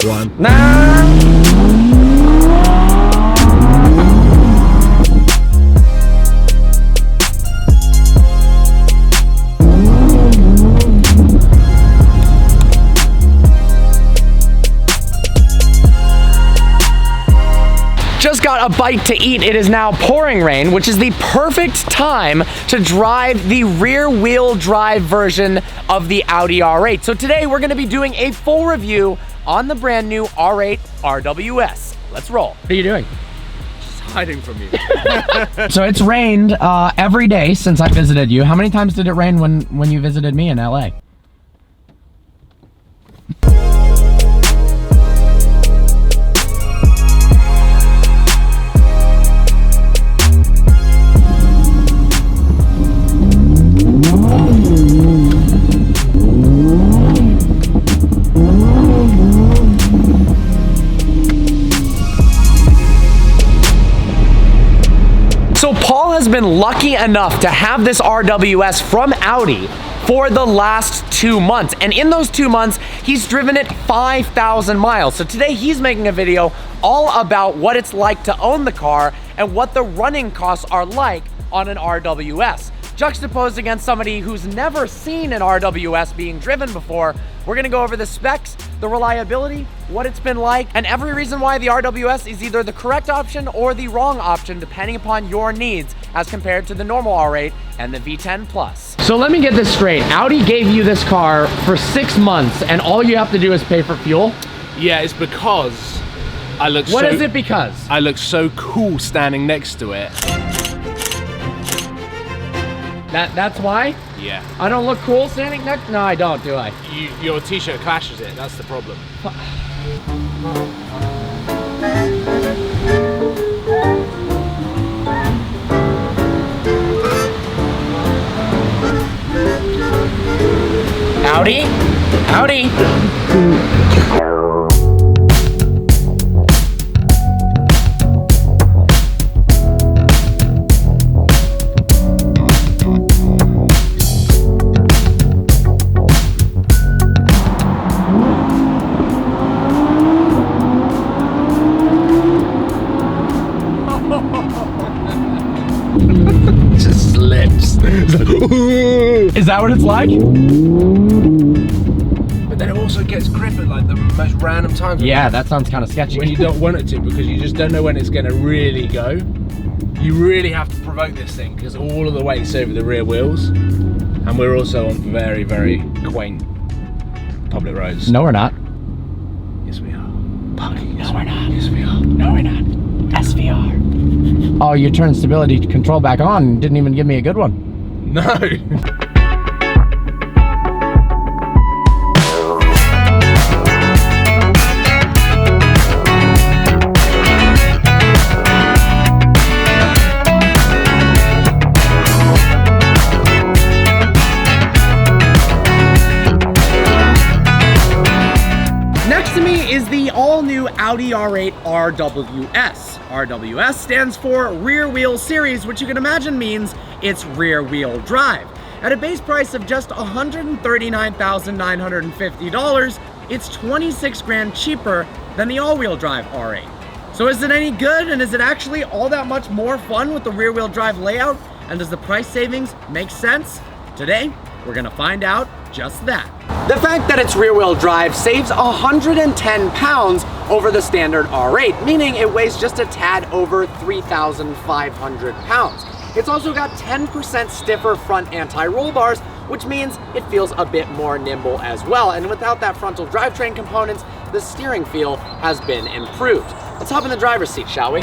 one. Just got a bite to eat. It is now pouring rain, which is the perfect time to drive the rear wheel drive version of the Audi R8. So today we're gonna be doing a full review on the brand new R8 RWS. Let's roll. What are you doing? Just hiding from you. So it's rained every day since I visited you. How many times did it rain when you visited me in LA? So Paul has been lucky enough to have this RWS from Audi for the last 2 months. And in those 2 months, he's driven it 5,000 miles. So today he's making a video all about what it's like to own the car and what the running costs are like on an RWS. Juxtaposed against somebody who's never seen an RWS being driven before, we're gonna go over the specs, the reliability, what it's been like, and every reason why the RWS is either the correct option or the wrong option depending upon your needs as compared to the normal R8 and the V10 Plus. So let me get this straight. Audi gave you this car for 6 months and all you have to do is pay for fuel? Yeah, it's because I look What is it because? I look so cool standing next to it. That's why? Yeah. I don't look cool standing next? No, I don't, do I? Your t-shirt clashes it, that's the problem. Audi? Audi? Just slips. Is that what it's like? But then it also gets grip at like the most random times. Yeah, that sounds kind of sketchy. When you don't want it to, because you just don't know when it's going to really go. You really have to provoke this thing because all of the weight's over the rear wheels, and we're also on very, very quaint public roads. No, we're not. Yes, we are. No, we're not. Yes, we are. No, we're not. SVR. Oh, you turned stability control back on and didn't even give me a good one. No. Next to me is the all-new Audi R8 RWS. RWS stands for Rear Wheel Series, which you can imagine means it's rear wheel drive. At a base price of just $139,950, it's 26 grand cheaper than the all-wheel drive R8. So is it any good, and is it actually all that much more fun with the rear wheel drive layout? And does the price savings make sense? Today, we're gonna find out just that. The fact that it's rear wheel drive saves 110 pounds over the standard R8, meaning it weighs just a tad over 3,500 pounds. It's also got 10% stiffer front anti-roll bars, which means it feels a bit more nimble as well. And without that frontal drivetrain components, the steering feel has been improved. Let's hop in the driver's seat, shall we?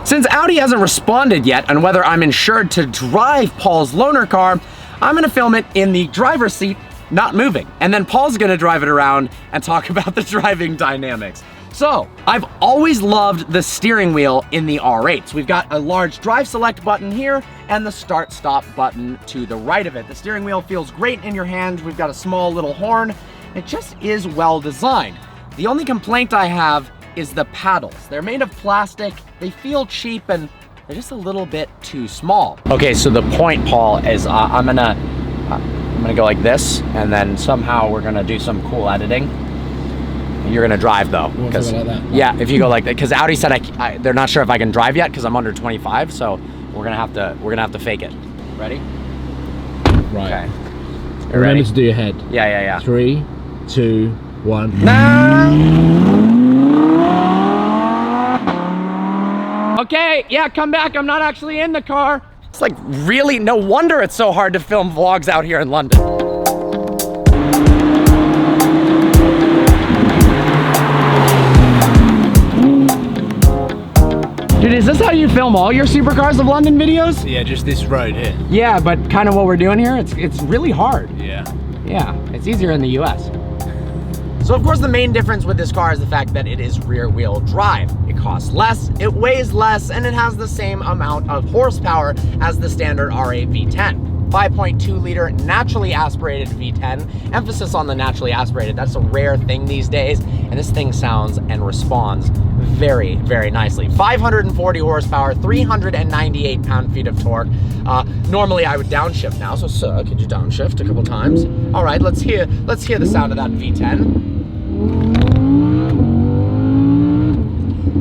Since Audi hasn't responded yet on whether I'm insured to drive Paul's loaner car, I'm gonna film it in the driver's seat, not moving. And then Paul's gonna drive it around and talk about the driving dynamics. So, I've always loved the steering wheel in the R8s. We've got a large drive select button here and the start stop button to the right of it. The steering wheel feels great in your hand. We've got a small little horn. It just is well designed. The only complaint I have is the paddles. They're made of plastic, they feel cheap, and they're just a little bit too small. Okay, so the point, Paul, is I'm gonna go like this, and then somehow we're gonna do some cool editing. you're gonna drive though. Want something like that? Yeah, if you go like that, because Audi said they're not sure if I can drive yet because I'm under 25. So we're gonna have to fake it. Ready? Right. Okay. Remember Ready? to do your head. Yeah. 3, 2, 1. Okay, yeah, come back. I'm not actually in the car. It's like really, no wonder it's so hard to film vlogs out here in London. Dude, is this how you film all your Supercars of London videos? Yeah, just this road here. Yeah, but kind of what we're doing here, it's really hard. Yeah. Yeah, it's easier in the US. So of course the main difference with this car is the fact that it is rear wheel drive. It costs less, it weighs less, and it has the same amount of horsepower as the standard R8 V10. 5.2 liter naturally aspirated V10. Emphasis on the naturally aspirated. That's a rare thing these days. And this thing sounds and responds very, very nicely. 540 horsepower, 398 pound-feet of torque. Normally I would downshift now. So sir, could you downshift a couple times? All right, let's hear the sound of that V10.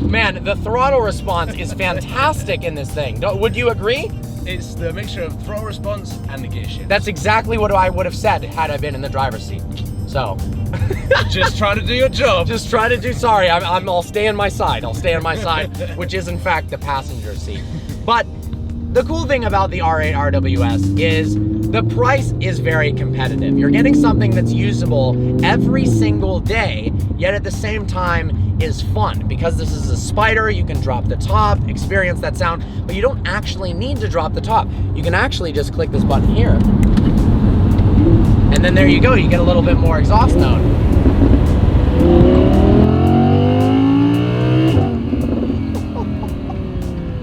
Man, the throttle response is fantastic in this thing. Would you agree? It's the mixture of throttle response and the gear shift. That's exactly what I would have said had I been in the driver's seat. So, just trying to do your job. Just try to do, sorry, I'll stay on my side. I'll stay on my side, which is in fact the passenger seat. But the cool thing about the R8 RWS is the price is very competitive. You're getting something that's usable every single day, yet at the same time is fun. Because this is a Spider, you can drop the top, experience that sound, but you don't actually need to drop the top. You can actually just click this button here. And then there you go, you get a little bit more exhaust note.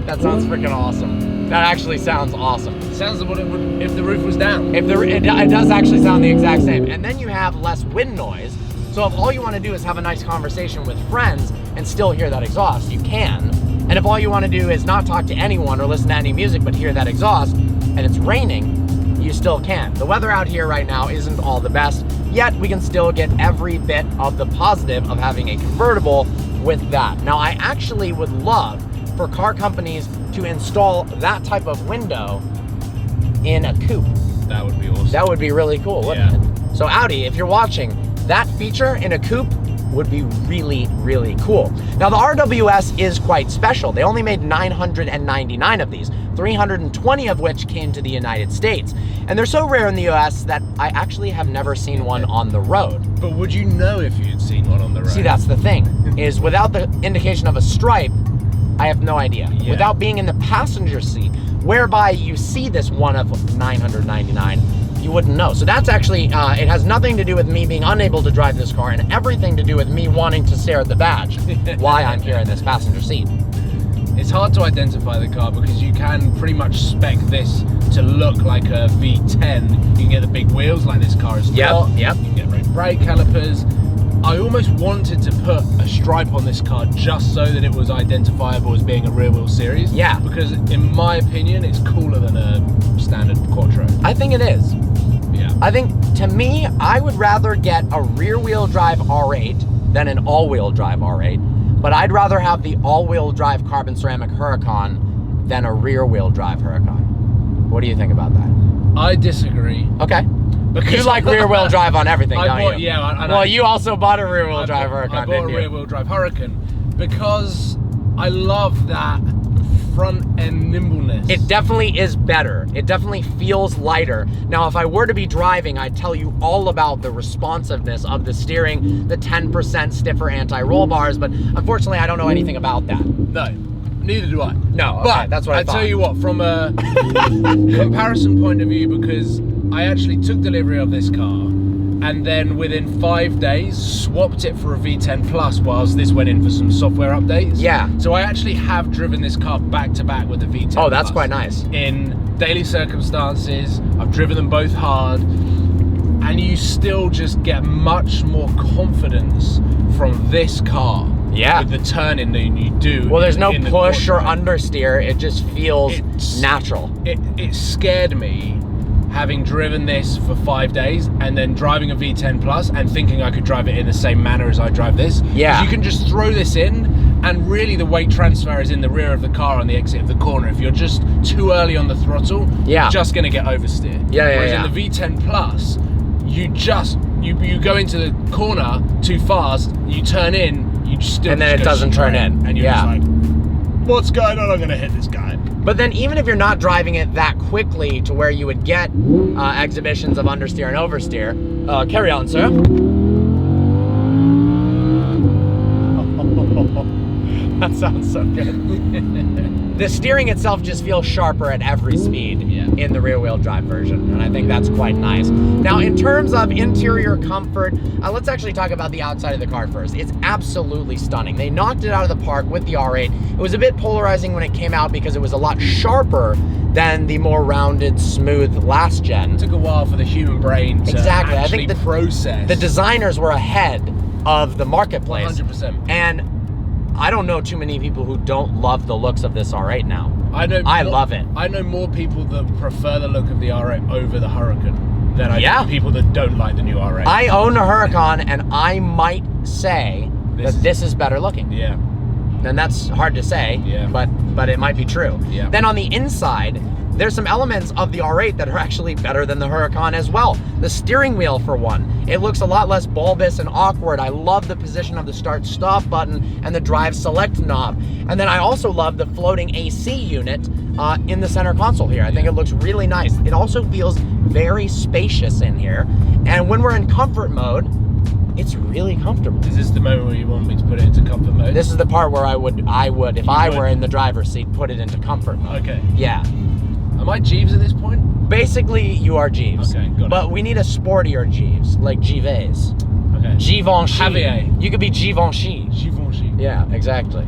That sounds freaking awesome. That actually sounds awesome. It sounds like what it would if the roof was down. It does actually sound the exact same. And then you have less wind noise. So if all you want to do is have a nice conversation with friends and still hear that exhaust, you can. And if all you want to do is not talk to anyone or listen to any music but hear that exhaust, and it's raining, you still can. The weather out here right now isn't all the best, yet we can still get every bit of the positive of having a convertible with that. Now, I actually would love for car companies to install that type of window in a coupe. That would be awesome. That would be really cool, wouldn't it? So Audi, if you're watching, that feature in a coupe would be really, really cool. Now the RWS is quite special. They only made 999 of these, 320 of which came to the United States. And they're so rare in the US that I actually have never seen one on the road. But would you know if you'd seen one on the road? See, that's the thing, is without the indication of a stripe, I have no idea. Yeah. Without being in the passenger seat, whereby you see this one of 999, you wouldn't know. So that's actually, it has nothing to do with me being unable to drive this car and everything to do with me wanting to stare at the badge why I'm here in this passenger seat. It's hard to identify the car because you can pretty much spec this to look like a V10. You can get the big wheels like this car has got. Yep. You can get red brake calipers. I almost wanted to put a stripe on this car just so that it was identifiable as being a rear wheel series. Yeah. Because in my opinion, it's cooler than a standard Quattro. I think it is. Yeah. I think, to me, I would rather get a rear-wheel drive R8 than an all-wheel drive R8, but I'd rather have the all-wheel drive carbon ceramic Huracan than a rear-wheel drive Huracan. What do you think about that? I disagree. Okay. Because You like rear-wheel drive on everything, don't you? Yeah. Well, you also bought a rear-wheel drive Huracan, I bought didn't a you? rear-wheel drive Huracan because I love that front-end nimbleness. It definitely is better. It definitely feels lighter. Now, if I were to be driving, I'd tell you all about the responsiveness of the steering, the 10% stiffer anti-roll bars, but unfortunately, I don't know anything about that. No, neither do I. No, okay, But that's what I thought. tell you what, from a comparison point of view, because I actually took delivery of this car and then within 5 days swapped it for a V10 Plus whilst this went in for some software updates. Yeah. So I actually have driven this car back to back with the V10 Oh, that's Plus quite nice. in daily circumstances. I've driven them both hard, and you still just get much more confidence from this car. Yeah. With the turning than you do. Well, there's no in the push or Quattro. understeer. It just feels It's- natural. It scared me having driven this for 5 days and then driving a V10 Plus and thinking I could drive it in the same manner as I drive this. Yeah. You can just throw this in, and really the weight transfer is in the rear of the car on the exit of the corner. If you're just too early on the throttle, you're just going to get oversteer. Whereas in the V10 Plus, you go into the corner too fast, you turn in, you still and then it doesn't turn in, and you're just like, what's going on? I'm going to hit this guy. But then even if you're not driving it that quickly to where you would get exhibitions of understeer and oversteer, carry on, sir. That sounds so good. The steering itself just feels sharper at every speed in the rear wheel drive version, and I think that's quite nice. Now, in terms of interior comfort, let's actually talk about the outside of the car first. It's absolutely stunning. They knocked it out of the park with the R8. It was a bit polarizing when it came out because it was a lot sharper than the more rounded, smooth last gen. It took a while for the human brain to actually I think process. The designers were ahead of the marketplace. 100%. And I don't know too many people who don't love the looks of this R8 now. I love it. I know more people that prefer the look of the R8 over the Huracan than I do people that don't like the new R8. I own a Huracan, and I might say this is better looking. Yeah. And that's hard to say, but it might be true. Yeah. Then on the inside, there's some elements of the R8 that are actually better than the Huracan as well. The steering wheel, for one, it looks a lot less bulbous and awkward. I love the position of the start-stop button and the drive select knob. And then I also love the floating AC unit in the center console here. I think it looks really nice. It also feels very spacious in here. And when we're in comfort mode, it's really comfortable. Is this the moment where you want me to put it into comfort mode? This is the part where I would, if I were in the driver's seat, put it into comfort mode. Okay. Yeah. Am I Jeeves at this point? Basically, you are Jeeves. Okay, got it. But we need a sportier Jeeves, like Give's. Okay. Givenchy. Javier. You could be Givenchy. Givenchy. Yeah, exactly.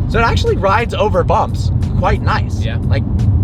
So it actually rides over bumps quite nice. Yeah. Like,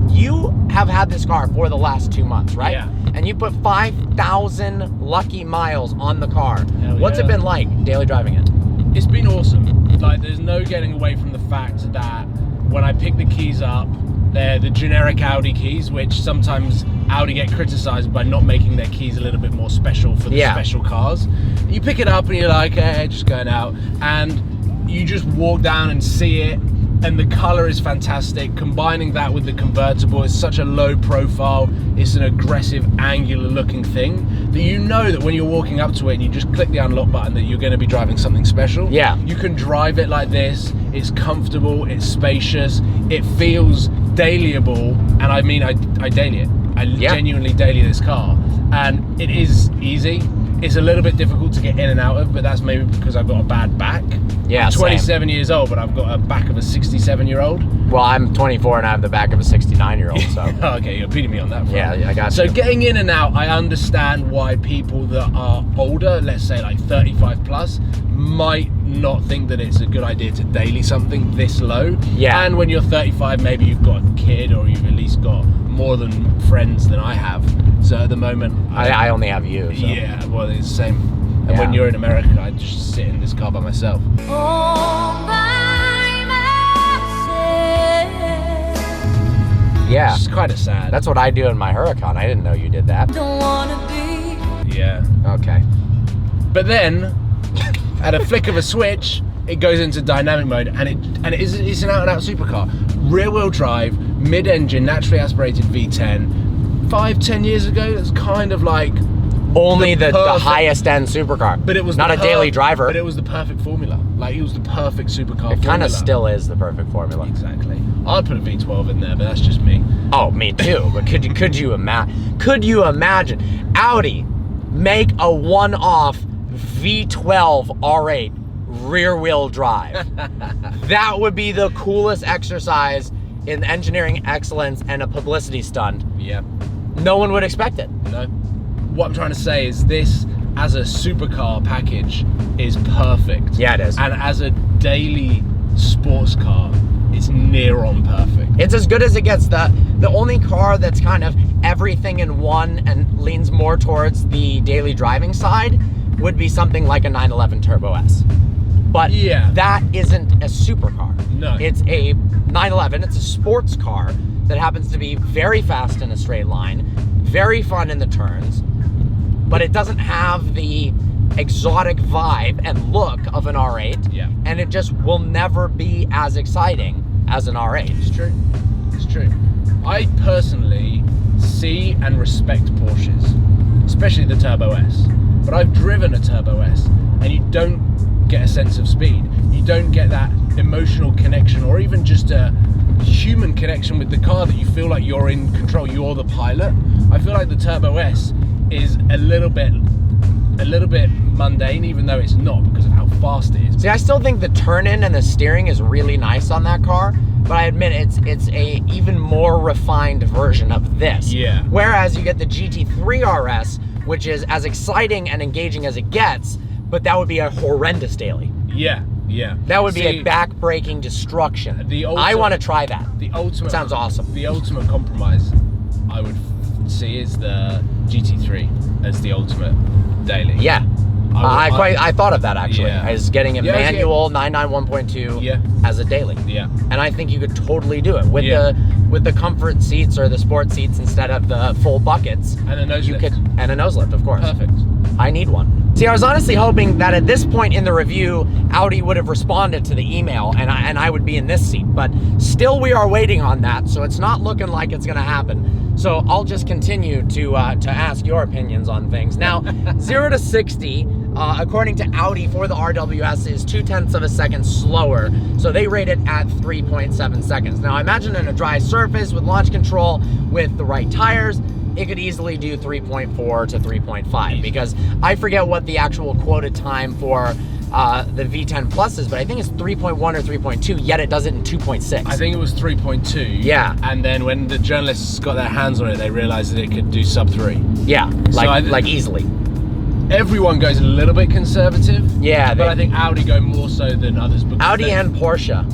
you have had this car for the last 2 months, right? Yeah. And you put 5,000 lucky miles on the car. Hell What's it been like daily driving it? It's been awesome. Like, there's no getting away from the fact that when I pick the keys up, they're the generic Audi keys, which sometimes Audi get criticized by not making their keys a little bit more special for the special cars. You pick it up and you're like, hey, just going out. And you just walk down and see it. And the color is fantastic. Combining that with the convertible, it's such a low profile, it's an aggressive, angular looking thing that you know that when you're walking up to it and you just click the unlock button that you're going to be driving something special. Yeah. You can drive it like this. It's comfortable, it's spacious, it feels dailyable, and I mean I daily it. I genuinely daily this car, and it is easy. It's a little bit difficult to get in and out of, but that's maybe because I've got a bad back. Yeah, I'm 27 years old, but I've got a back of a 67-year-old. Well, I'm 24 and I have the back of a 69-year-old, so. Okay, you're beating me on that front. Yeah, I got you. So getting in and out, I understand why people that are older, let's say like 35 plus, might not think that it's a good idea to daily something this low. Yeah. And when you're 35, maybe you've got a kid or you've at least got more than friends than I have. So at the moment, I only have you. So. Yeah, well, it's the same. And when you're in America, I just sit in this car by myself. Yeah. It's kind of sad. That's what I do in my Huracan. I didn't know you did that. Don't wanna be. Yeah. Okay. But then, at a flick of a switch, it goes into dynamic mode, and it's an out-and-out supercar. Rear-wheel drive, mid-engine, naturally aspirated V10. 5-10 years ago, that's kind of like only the highest end supercar. But it was not a daily driver. But it was the perfect formula. Like, it was the perfect supercar. It kind of still is the perfect formula. Exactly. I'd put a V12 in there, but that's just me. Oh, me too. But could you imagine Audi make a one-off V12 R8 rear-wheel drive? That would be the coolest exercise in engineering excellence and a publicity stunt. Yeah. No one would expect it. No. What I'm trying to say is this, as a supercar package, is perfect. Yeah, it is. And as a daily sports car, it's near on perfect. It's as good as it gets. The only car that's kind of everything in one and leans more towards the daily driving side would be something like a 911 Turbo S. But yeah, that isn't a supercar. No. It's a 911. It's a sports car that happens to be very fast in a straight line, very fun in the turns, but it doesn't have the exotic vibe and look of an R8. Yeah. And it just will never be as exciting as an R8. It's true. It's true. I personally see and respect Porsches, especially the Turbo S. But I've driven a Turbo S, and you don't get a sense of speed. You don't get that emotional connection, or even just a human connection with the car that you feel like you're in control. You're the pilot. I feel like the Turbo S is a little bit mundane, even though it's not, because of how fast it is. See, I still think the turn-in and the steering is really nice on that car, but I admit it's a even more refined version of this. Yeah. Whereas you get the GT3 RS, which is as exciting and engaging as it gets, but that would be a horrendous daily. Yeah, yeah. That would be a back-breaking destruction. I want to try that. The ultimate sounds awesome. The ultimate compromise I would see is the GT3 as the ultimate daily. Yeah. I thought of that actually. Yeah. As getting a manual 991.2 as a daily. Yeah. And I think you could totally do it with Yeah. the comfort seats or the sport seats instead of the full buckets. And a nose lift. And a nose lift, of course. Perfect. I need one. See, I was honestly hoping that at this point in the review, Audi would have responded to the email and I would be in this seat, but still we are waiting on that, so it's not looking like it's gonna happen. So I'll just continue to ask your opinions on things. Now, 0 to 60, according to Audi for the RWS is 0.2 of a second slower, so they rate it at 3.7 seconds. Now, I imagine in a dry surface with launch control with the right tires, it could easily do 3.4 to 3.5, because I forget what the actual quoted time for the V10 Plus is, but I think it's 3.1 or 3.2, yet it does it in 2.6. I think it was 3.2. Yeah. And then when the journalists got their hands on it, they realized that it could do sub 3. Yeah, like easily. Everyone goes a little bit conservative. Yeah. But I think Audi go more so than others. Audi and Porsche.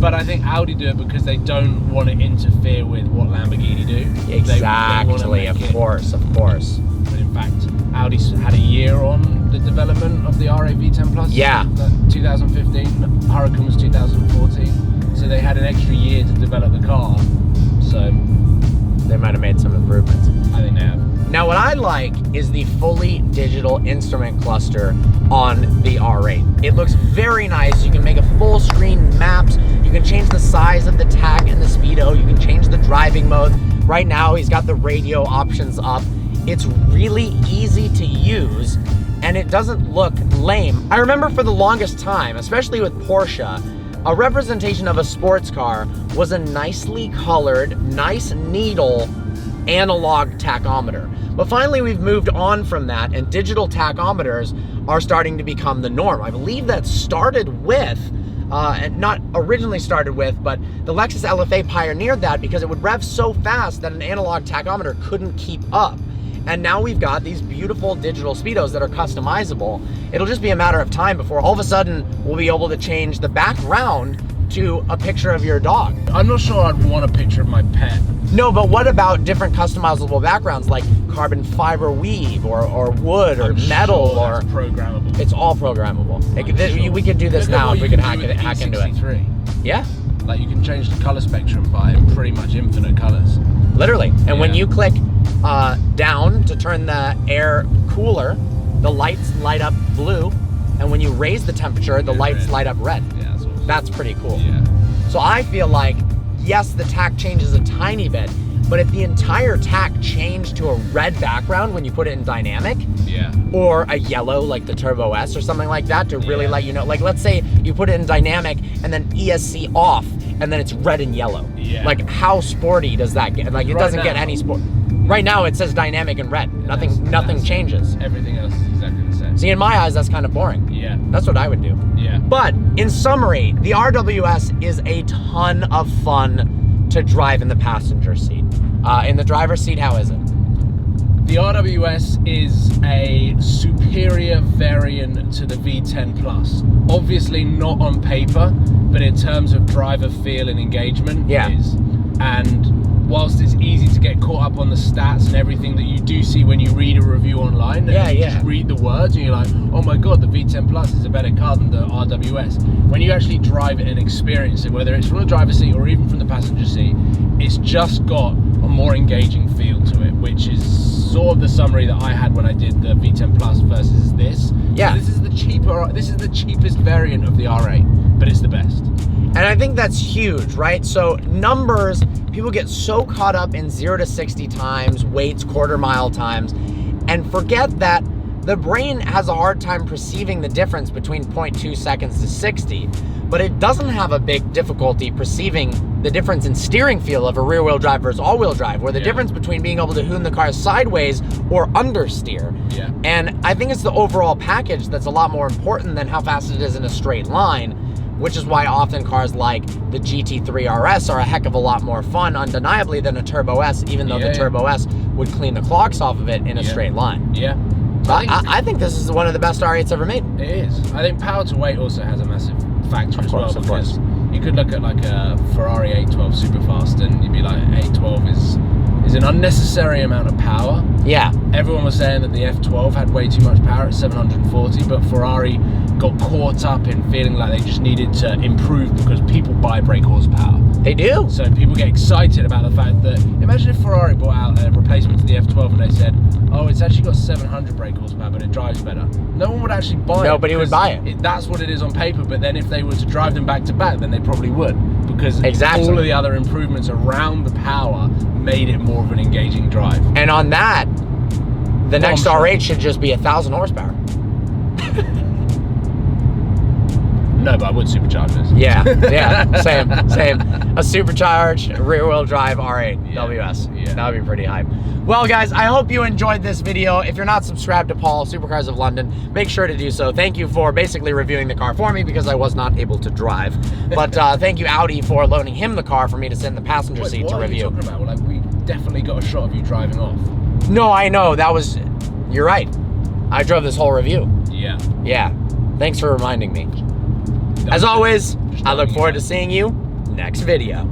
But I think Audi do it because they don't want to interfere with what Lamborghini do. Exactly, of course. But in fact, Audi's had a year on the development of the R8 V10 Plus. Yeah. 2015, Huracan was 2014. So they had an extra year to develop the car. So they might have made some improvements. I think they have. Now what I like is the fully digital instrument cluster on the R8. It looks very nice. You can make a full screen maps. You can change the size of the tach and the speedo. You can change the driving mode. Right now he's got the radio options up. It's really easy to use and it doesn't look lame. I remember for the longest time, especially with Porsche, a representation of a sports car was a nicely colored, nice needle analog tachometer. But finally we've moved on from that and digital tachometers are starting to become the norm. I believe that started with, and not originally started with, but the Lexus LFA pioneered that because it would rev so fast that an analog tachometer couldn't keep up. And now we've got these beautiful digital speedos that are customizable. It'll just be a matter of time before all of a sudden we'll be able to change the background to a picture of your dog. I'm not sure I'd want a picture of my pet. No, but what about different customizable backgrounds like carbon fiber weave or wood or metal or programmable? It's all programmable. We could do this now if we could hack into it. Yeah. Like you can change the color spectrum by pretty much infinite colors. Literally. And when you click down to turn the air cooler, the lights light up blue, and when you raise the temperature, the lights light up red. Yeah, that's awesome. That's pretty cool. Yeah. So I feel like, yes, the tach changes a tiny bit, but if the entire tach changed to a red background when you put it in dynamic, or a yellow like the Turbo S or something like that to really let you know, like let's say you put it in dynamic and then ESC off and then it's red and yellow. Yeah. Like how sporty does that get? Like it doesn't get any sport. Right now it says dynamic and red. Nothing changes. Everything else is exactly the same. See, in my eyes, that's kind of boring. Yeah. That's what I would do. Yeah. But in summary, the RWS is a ton of fun to drive in the passenger seat. In the driver's seat, how is it? The RWS is a superior variant to the V10 Plus. Obviously not on paper, but in terms of driver feel and engagement, it is. And whilst it's easy to get caught up on the stats and everything that you do see when you read a review online, Yeah, and you yeah. just read the words and you're like, oh my god, the V10 Plus is a better car than the RWS. When you actually drive it and experience it, whether it's from the driver's seat or even from the passenger seat, it's just got a more engaging feel to it, which is sort of the summary that I had when I did the V10 Plus versus this. Yeah. So this is the cheapest variant of the R8, but it's the best. And I think that's huge, right? So numbers, people get so caught up in 0 to 60 times, weights, quarter mile times, and forget that the brain has a hard time perceiving the difference between 0.2 seconds to 60, but it doesn't have a big difficulty perceiving the difference in steering feel of a rear wheel drive versus all wheel drive, or the difference between being able to hoon the car sideways or understeer. Yeah. And I think it's the overall package that's a lot more important than how fast it is in a straight line, which is why often cars like the GT3 RS are a heck of a lot more fun, undeniably, than a Turbo S, even though the Turbo S would clean the clocks off of it in a straight line. Yeah. So I think this is one of the best R8s ever made. It is. I think power to weight also has a massive factor as well, Of course. because you could look at like a Ferrari 812 Superfast and you'd be like, 812 is an unnecessary amount of power. Yeah. Everyone was saying that the F12 had way too much power at 740, but Ferrari got caught up in feeling like they just needed to improve because people buy brake horsepower. They do. So people get excited about the fact that, imagine if Ferrari brought out a replacement to the F12 and they said, oh, it's actually got 700 brake horsepower, but it drives better. No one would actually buy it. Nobody would buy it. That's what it is on paper, but then if they were to drive them back to back, then they probably would. Because Exactly. all of the other improvements around the power made it more of an engaging drive. And on that, the next sure. R8 should just be 1,000 horsepower. No, but I would supercharge this. Yeah, same. A supercharged rear-wheel drive R8 WS. Yeah. That would be pretty hype. Well, guys, I hope you enjoyed this video. If you're not subscribed to Paul, Supercars of London, make sure to do so. Thank you for basically reviewing the car for me because I was not able to drive. But thank you, Audi, for loaning him the car for me to sit in the passenger seat to review. What are you talking about? Well, like, we definitely got a shot of you driving off. No, I know. You're right. I drove this whole review. Yeah. Yeah. Thanks for reminding me. As always, I look forward to seeing you next video.